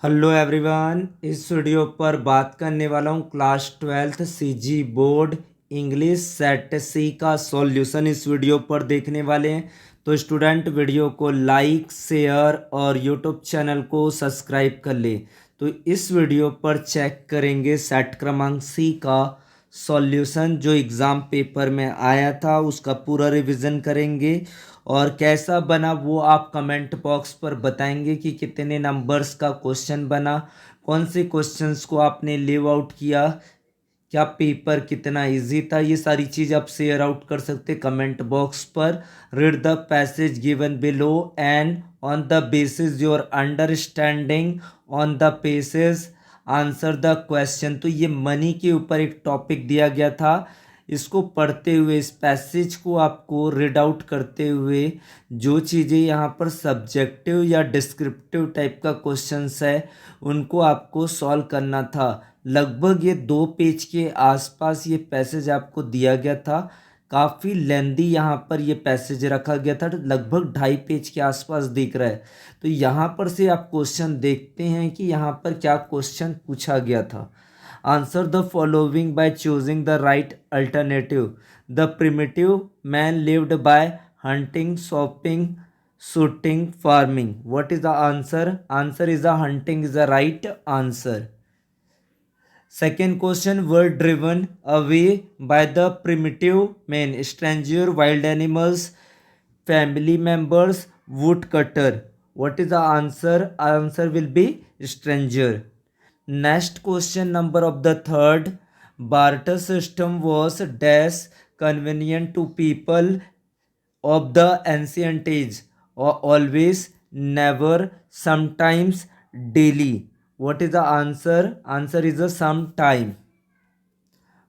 Hello everyone, इस video पर बात करने वाला हूँ class 12th CG board English set C का सॉल्यूशन इस वीडियो पर देखने वाले हैं। तो स्टूडेंट वीडियो को लाइक शेयर और यूट्यूब चैनल को सब्सक्राइब कर ले। तो इस वीडियो पर चेक करेंगे सेट क्रमांक सी का सॉल्यूशन जो एग्ज़ाम पेपर में आया था, उसका पूरा रिवीजन करेंगे और कैसा बना वो आप कमेंट बॉक्स पर बताएंगे कि कितने नंबर्स का क्वेश्चन बना, कौन से क्वेश्चंस को आपने लीव आउट किया, क्या पेपर कितना इजी था। ये सारी चीज़ आप शेयर आउट कर सकते कमेंट बॉक्स पर। Read the passage given below and on the basis your understanding on the passage answer the question. तो ये मनी के ऊपर एक टॉपिक दिया गया था। इसको पढ़ते हुए, इस पैसेज को आपको रीड आउट करते हुए जो चीज़ें यहाँ पर सब्जेक्टिव या डिस्क्रिप्टिव टाइप का क्वेश्चंस है उनको आपको सॉल्व करना था। लगभग ये 2 पेज के आसपास ये पैसेज आपको दिया गया था। काफ़ी लेंदी यहाँ पर ये पैसेज रखा गया था, लगभग 2.5 पेज के आसपास दिख रहा है। तो यहाँ पर से आप क्वेश्चन देखते हैं कि यहाँ पर क्या क्वेश्चन पूछा गया था। Answer the following by choosing the right alternative. The primitive man lived bye hunting, shopping, shooting, farming. What is the answer? Answer is the hunting is the right answer. Second question, were driven away by the primitive men, stranger, wild animals, family members, woodcutter. What is the answer? Answer will be stranger. Next question number of the third, barter system was dash convenient to people of the ancient age, or always, never, sometimes, daily. What is the answer? Answer is the sometime.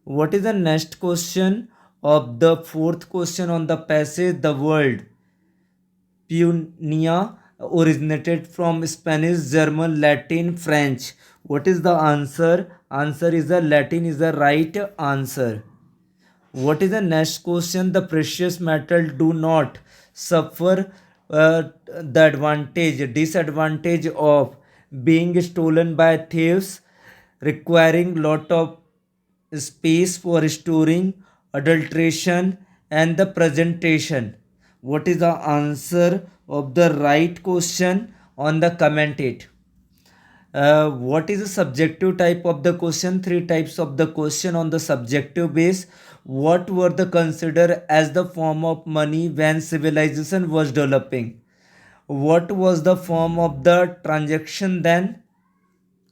What is the next question of the fourth question on the passage? The word Punia originated from Spanish, German, Latin, French. What is the answer? Answer is the Latin is the right answer. What is the next question? The precious metal do not suffer the disadvantage of being stolen by thieves, requiring lot of space for storing, adulteration, and the presentation. What is the answer of the right question on the comment it? What is the subjective type of the question? 3 types of the question on the subjective base. What were the considered as the form of money when civilization was developing? What was the form of the transaction then?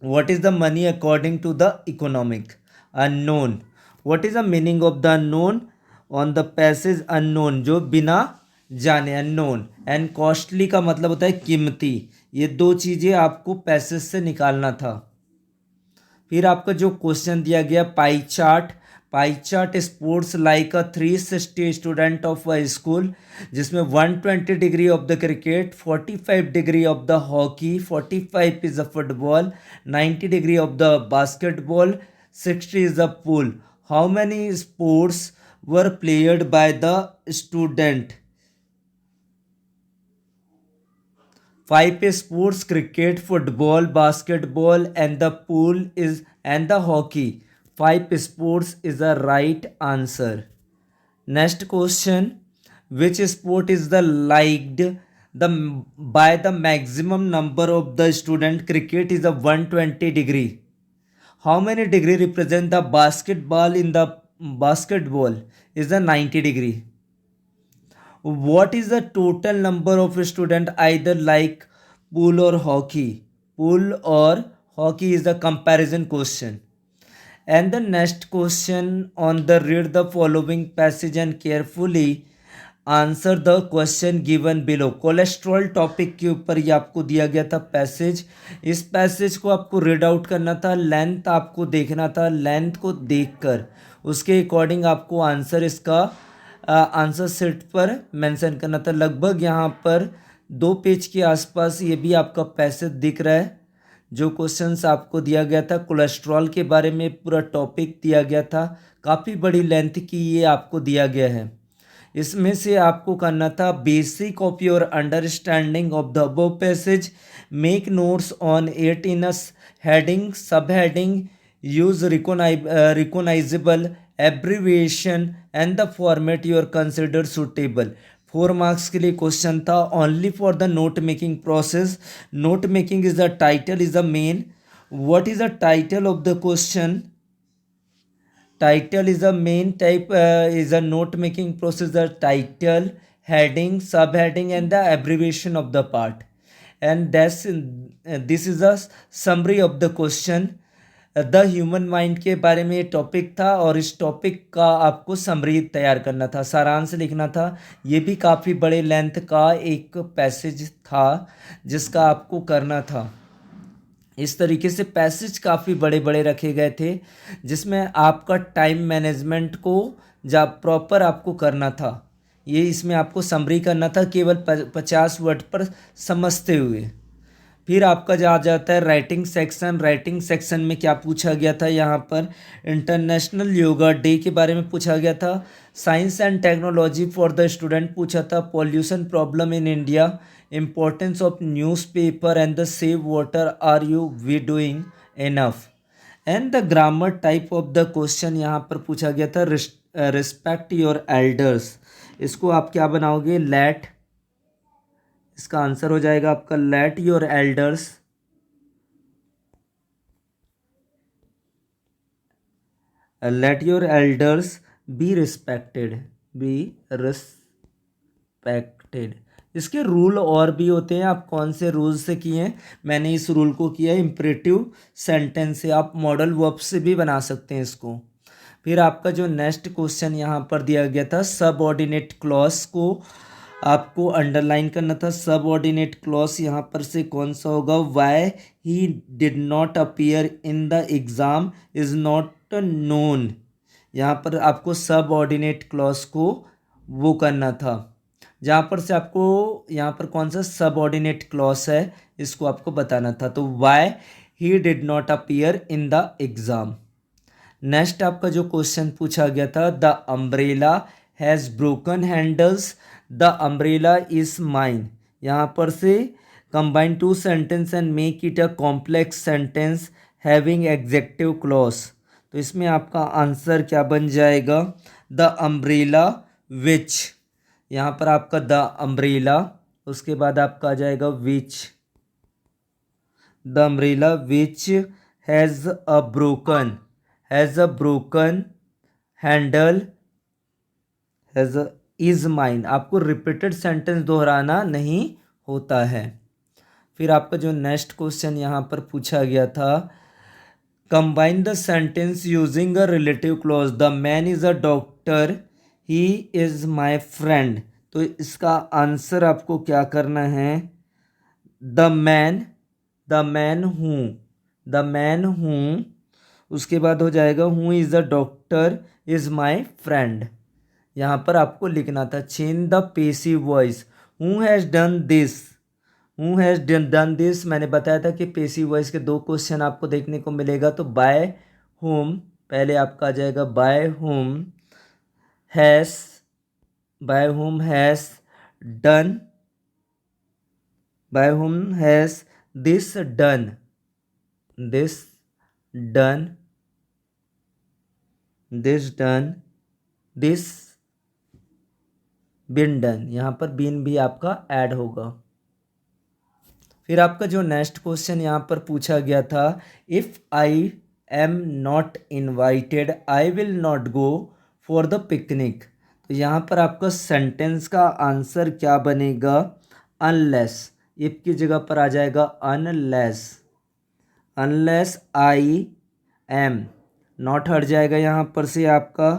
What is the money according to the economic? Unknown. What is the meaning of the unknown? On the passage unknown, जो बिना जाने, unknown. And costly का मतलब होता है कीमती। ये 2 चीज़ें आपको पैसेज से निकालना था। फिर आपका जो क्वेश्चन दिया गया pie chart sports like a 360 student of a school, जिसमें 120 degree of the cricket, 45 degree of the hockey, 45 is the football, 90 degree of the basketball, 60 is the pool. How many sports were played by the student? 5 sports: cricket, football, basketball, and the pool is and the hockey. 5 sports is the right answer. Next question: which sport is the liked the by the maximum number of the student? Cricket is a 120 degree. How many degree represent the basketball in the basketball? Is the 90 degree. What is the total number of student either like pool or hockey? Pool or hockey is the comparison question. And the next question on the read the following passage and carefully answer the question given below. Cholesterol topic के ऊपर ये आपको दिया गया था passage. इस passage को आपको रीड आउट करना था, लेंथ आपको देखना था, लेंथ को देखकर उसके अकॉर्डिंग आपको आंसर इसका आंसर शीट पर मेंशन करना था। लगभग यहाँ पर 2 पेज के आसपास ये भी आपका पैसेज दिख रहा है। जो क्वेश्चंस आपको दिया गया था कोलेस्ट्रॉल के बारे में पूरा टॉपिक दिया गया था, काफ़ी बड़ी लेंथ की ये आपको दिया गया है। इसमें से आपको करना था basic of your understanding of the above passage, make notes on it in a heading sub heading, use recognizable abbreviation and the format your consider suitable. 4 marks के लिए क्वेश्चन था। Only for the note making process, note making is the title is the main. What is the title of the question? Title is a main type, is a note making process. The title, heading, subheading, and the abbreviation of the part. And this is a summary of the question. The human mind के बारे में ये topic था और इस topic का आपको summary तैयार करना था, सारांश लिखना था। ये भी काफ़ी बड़े लेंथ का एक पैसेज था जिसका आपको करना था। इस तरीके से पैसेज काफ़ी बड़े बड़े रखे गए थे जिसमें आपका टाइम मैनेजमेंट को जब प्रॉपर आपको करना था। ये इसमें आपको समरी करना था केवल 50 वर्ड पर समझते हुए। फिर आपका जो आ जाता है राइटिंग सेक्शन। राइटिंग सेक्शन में क्या पूछा गया था? यहाँ पर इंटरनेशनल योगा डे के बारे में पूछा गया था। Science and technology for the student पूछा था। Pollution problem in India, importance of newspaper and the save water, are you we doing enough. And the grammar type of the question यहाँ पर पूछा गया था रिस्पेक्ट योर एल्डर्स। इसको आप क्या बनाओगे? लेट, इसका आंसर हो जाएगा आपका let your elders, let your elders be respected, be respected. इसके रूल और भी होते हैं। आप कौन से रूल से किए हैं? मैंने इस रूल को किया है इम्परेटिव सेंटेंस से। आप मॉडल वर्ब से भी बना सकते हैं इसको। फिर आपका जो नेक्स्ट क्वेश्चन यहाँ पर दिया गया था, सबऑर्डिनेट क्लॉज को आपको अंडरलाइन करना था। सबऑर्डिनेट क्लॉज यहाँ पर से कौन सा होगा? Y he did not appear in the exam is not known. यहाँ पर आपको सबऑर्डिनेट क्लॉज को वो करना था, जहाँ पर से आपको यहाँ पर कौन सा सबऑर्डिनेट क्लॉज है इसको आपको बताना था। तो why he did not appear in the exam. Next आपका जो क्वेश्चन पूछा गया था, the umbrella has broken handles, the umbrella is mine. यहाँ पर से combine two sentence and make it a complex sentence having adjective clause. तो इसमें आपका आंसर क्या बन जाएगा? The umbrella which. यहाँ पर आपका द अम्ब्रेला, उसके बाद आपका आ जाएगा which. The umbrella which has a broken, has a broken handle, has a is mine. आपको रिपीटेड सेंटेंस दोहराना नहीं होता है। फिर आपका जो नेक्स्ट क्वेश्चन यहाँ पर पूछा गया था, combine the sentence using a relative clause, the man is a doctor, he is my friend. तो इसका आंसर आपको क्या करना है? द मैन, द मैन हूँ, द मैन हूँ, उसके बाद हो जाएगा who is a doctor is my friend. यहाँ पर आपको लिखना था change the passive voice. Who has done this, who has done this. मैंने बताया था कि पेसिव वॉइस के 2 क्वेश्चन आपको देखने को मिलेगा। तो बाय हुम, पहले आपका आ जाएगा by whom has, by whom has done, by whom has this done, this done, this done, this been done. यहाँ पर बिन भी आपका ऐड होगा। फिर आपका जो नेक्स्ट क्वेश्चन यहाँ पर पूछा गया था, if I am not invited I will not go for the picnic. तो यहाँ पर आपका सेंटेंस का आंसर क्या बनेगा? अनलेस। इफ की जगह पर आ जाएगा unless, unless I am, not हट जाएगा यहाँ पर से आपका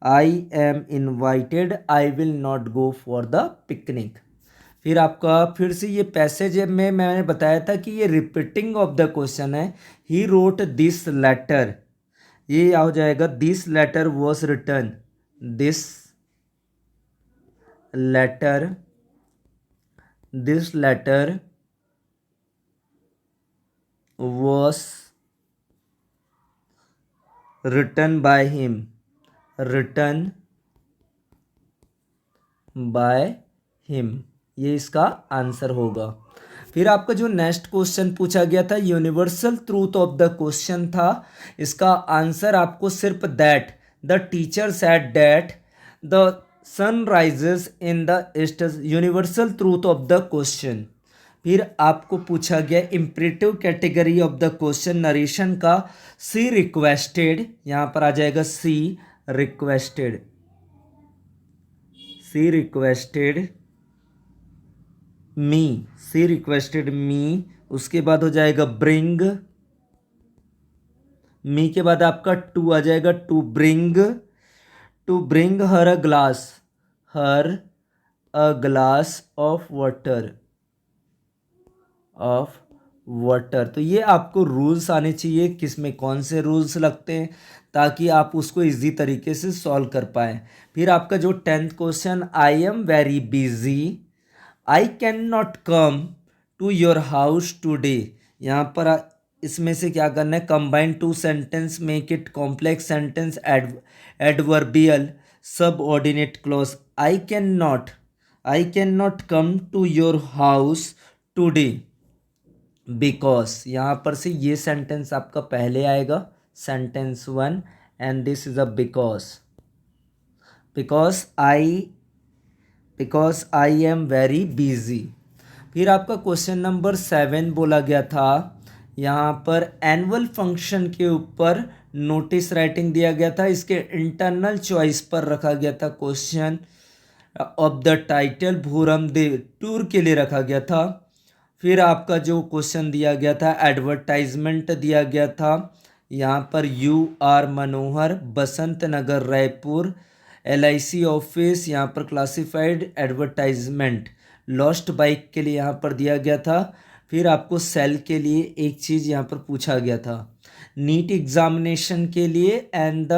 I am invited I will not go for the picnic. फिर आपका फिर से ये पैसेज में मैंने बताया था कि ये रिपीटिंग ऑफ द क्वेश्चन है। ही रोट दिस लेटर, ये हो जाएगा this letter was return, this letter, this letter was return by him, return by him, ये इसका आंसर होगा। फिर आपका जो नेक्स्ट क्वेश्चन पूछा गया था, universal truth of the question था, इसका आंसर आपको सिर्फ that the teacher said that the sun rises in the east, universal truth of the question. फिर आपको पूछा गया imperative category of the question narration का, सी रिक्वेस्टेड, यहाँ पर आ जाएगा she requested, she requested me, she requested me. उसके बाद हो जाएगा ब्रिंग, मी के बाद आपका टू आ जाएगा, to bring her a glass, her a glass of water, of water. तो ये आपको रूल्स आने चाहिए, किस में कौन से रूल्स लगते हैं, ताकि आप उसको इजी तरीके से सॉल्व कर पाए। फिर आपका जो 10th question, I am very busy, I can not come to your house today, यहाँ पर इसमें से क्या करना है, combine two sentence, make it complex sentence, adverbial, subordinate clause. I can not come to your house today because, यहाँ पर से ये सेंटेंस आपका पहले आएगा, sentence 1, and this is a because, because I am very busy. फिर आपका question number 7 बोला गया था, यहाँ पर एनुअल फंक्शन के ऊपर नोटिस राइटिंग दिया गया था, इसके इंटरनल चॉइस पर रखा गया था question of the title, Bhoramdev देव टूर के लिए रखा गया था। फिर आपका जो क्वेश्चन दिया गया था, एडवर्टाइजमेंट दिया गया था, यहाँ पर you are Manohar, Basant Nagar Raipur, LIC office, यहाँ पर क्लासिफाइड एडवर्टाइजमेंट, लॉस्ट बाइक के लिए यहाँ पर दिया गया था। फिर आपको सेल के लिए एक चीज़ यहाँ पर पूछा गया था, नीट एग्जामिनेशन के लिए, and the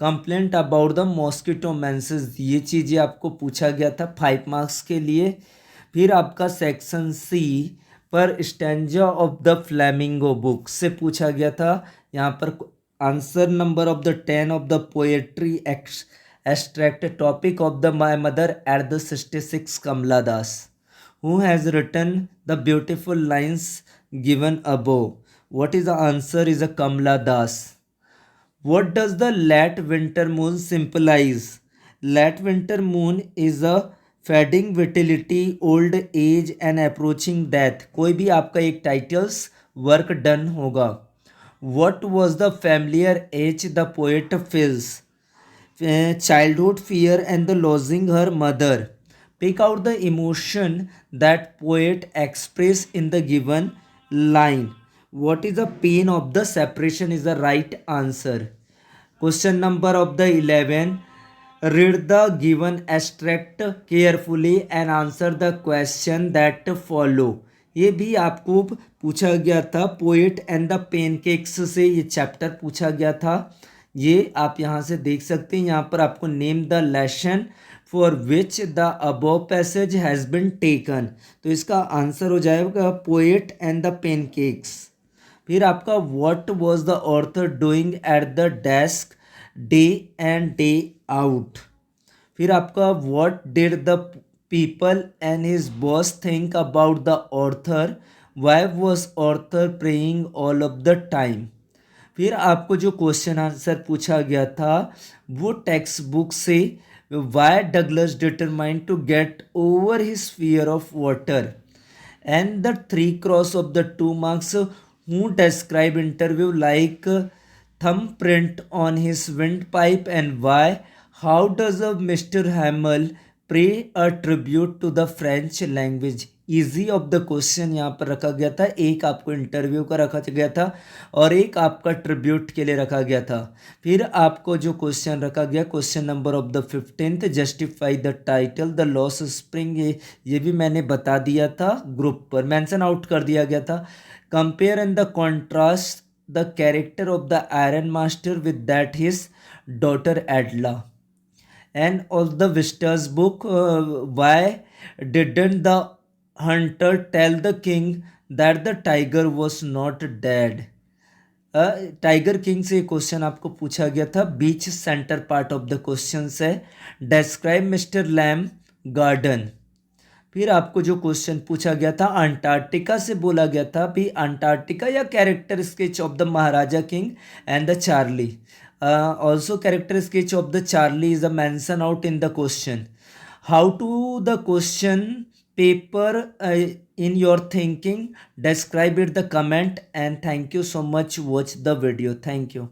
complaint about the mosquito menses, ये चीज़ें आपको पूछा गया था 5 मार्क्स के लिए। फिर आपका सेक्शन सी पर stanza of the Flamingo book से पूछा गया था, यहाँ पर answer number of the 10 of the poetry extract, topic of the my mother at the 66 Kamala Das, who has written the beautiful lines given above, what is the answer is a Kamla Das. What does the late winter moon symbolize? Late winter moon is a fading vitality, old age and approaching death. कोई भी आपका एक titles work done होगा। What was the familiar age the poet feels? Childhood fear and the losing her mother. Pick out the emotion that poet express in the given line. What is the pain of the separation is the right answer. Question number of the 11. Read the given extract carefully and answer the question that follow. ये भी आपको पूछा गया था, poet and the pancakes से ये chapter पूछा गया था, ये आप यहाँ से देख सकते हैं। यहाँ पर आपको name the lesson for which the above passage has been taken, तो इसका आंसर हो जाएगा पोएट एंड द पेनकेक्स। फिर आपका what was the author doing at the desk day and day out. फिर आपका what did the people and his boss think about the author, why was author praying all of the time. फिर आपको जो question answer पूछा गया था वो text book से, why Douglas determined to get over his fear of water, and the 3 cross of the 2 marks, who describe interview like thumbprint on his windpipe and why, how does a Mr. Hamel pay a tribute to the French language। Easy of the question यहाँ पर रखा गया था, एक आपको interview का रखा गया था और एक आपका ट्रिब्यूट के लिए रखा गया था। फिर आपको जो क्वेश्चन रखा गया, question number of the 15th, justify the title the loss spring, ये भी मैंने बता दिया था, ग्रुप पर मेंशन आउट कर दिया गया था। Compare and the contrast the character of the Iron Master with that his daughter Adla. And of the Vistas book, why didn't the hunter tell the king that the tiger was not dead? Tiger king से question आपको पूछा गया था, बीच centre part of the question से। Describe mister Lamb garden. फिर आपको जो क्वेश्चन पूछा गया था अंटार्कटिका से बोला गया था भी अंटार्कटिका या character sketch of the maharaja king and the Charlie. Also character sketch of the Charlie is a mention out in the question. How to the question paper in your thinking, describe it the comment, and thank you so much, watch the video, thank you.